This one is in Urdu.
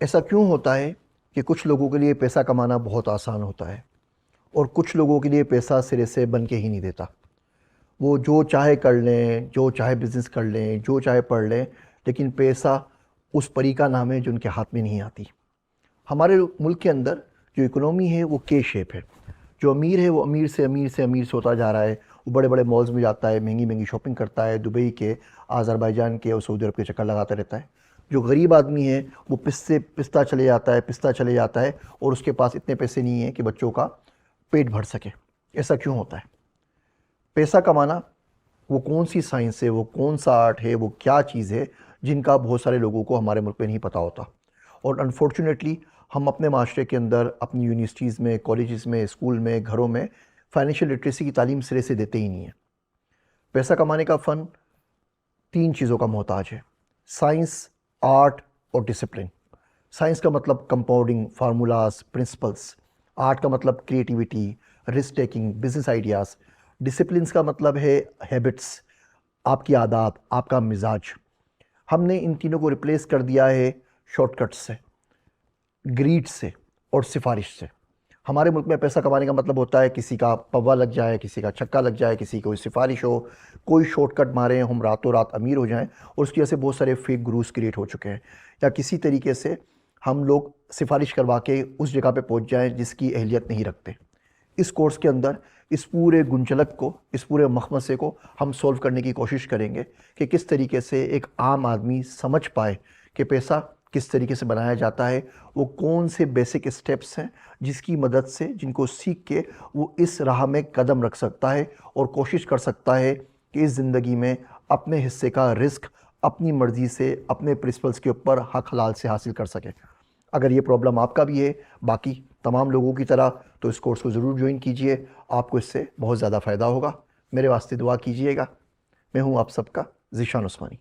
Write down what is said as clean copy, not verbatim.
ایسا کیوں ہوتا ہے کہ کچھ لوگوں کے لیے پیسہ کمانا بہت آسان ہوتا ہے اور کچھ لوگوں کے لیے پیسہ سرے سے بن کے ہی نہیں دیتا؟ وہ جو چاہے کر لیں، جو چاہے بزنس کر لیں، جو چاہے پڑھ لیں، لیکن پیسہ اس پری کا نام ہے جو ان کے ہاتھ میں نہیں آتی۔ ہمارے ملک کے اندر جو اکنومی ہے وہ کے شیپ ہے۔ جو امیر ہے وہ امیر سے امیر سے امیر سے ہوتا جا رہا ہے، وہ بڑے بڑے مالز میں جاتا ہے، مہنگی مہنگی شاپنگ کرتا ہے، دبئی کے، آذربائیجان کے اور سعودی عرب کے چکر لگاتا رہتا ہے۔ جو غریب آدمی ہے وہ پستہ چلے جاتا ہے، پستہ چلے جاتا ہے، اور اس کے پاس اتنے پیسے نہیں ہیں کہ بچوں کا پیٹ بھر سکے۔ ایسا کیوں ہوتا ہے؟ پیسہ کمانا وہ کون سی سائنس ہے، وہ کون سا آرٹ ہے، وہ کیا چیز ہے جن کا بہت سارے لوگوں کو ہمارے ملک میں نہیں پتہ ہوتا، اور انفارچونیٹلی ہم اپنے معاشرے کے اندر، اپنی یونیورسٹیز میں، کالجز میں، اسکول میں، گھروں میں فائنینشیل لٹریسی کی تعلیم سرے سے دیتے ہی نہیں ہیں۔ پیسہ کمانے کا فن 3 چیزوں کا محتاج ہے: سائنس، آرٹ اور ڈسپلن۔ سائنس کا مطلب کمپاؤنڈنگ، فارمولاز، پرنسپلز۔ آرٹ کا مطلب creativity, risk taking, business ideas. Disciplines کا مطلب ہے ہیبٹس، آپ کی عادات، آپ کا مزاج۔ ہم نے ان تینوں کو ریپلیس کر دیا ہے شارٹ کٹ سے، گریڈ سے اور سفارش سے۔ ہمارے ملک میں پیسہ کمانے کا مطلب ہوتا ہے کسی کا پوا لگ جائے، کسی کا چھکا لگ جائے، کسی کو سفارش ہو، کوئی شارٹ کٹ ماریں، ہم راتوں رات امیر ہو جائیں، اور اس کی وجہ سے بہت سارے فیک گروز کریٹ ہو چکے ہیں، یا کسی طریقے سے ہم لوگ سفارش کروا کے اس جگہ پہ پہنچ جائیں جس کی اہلیت نہیں رکھتے۔ اس کورس کے اندر اس پورے گنچلک کو، اس پورے مخمصے کو ہم سولو کرنے کی کوشش کریں گے کہ کس طریقے سے ایک عام آدمی سمجھ پائے کہ پیسہ کس طریقے سے بنایا جاتا ہے، وہ کون سے بیسک اسٹیپس ہیں جس کی مدد سے، جن کو سیکھ کے وہ اس راہ میں قدم رکھ سکتا ہے اور کوشش کر سکتا ہے کہ اس زندگی میں اپنے حصے کا رزق اپنی مرضی سے، اپنے پرنسپلز کے اوپر حق حلال سے حاصل کر سکے۔ اگر یہ پرابلم آپ کا بھی ہے، باقی تمام لوگوں کی طرح، تو اس کورس کو ضرور جوائن کیجئے، آپ کو اس سے بہت زیادہ فائدہ ہوگا۔ میرے واسطے دعا کیجئے گا۔ میں ہوں آپ سب کا ذیشان عثمانی۔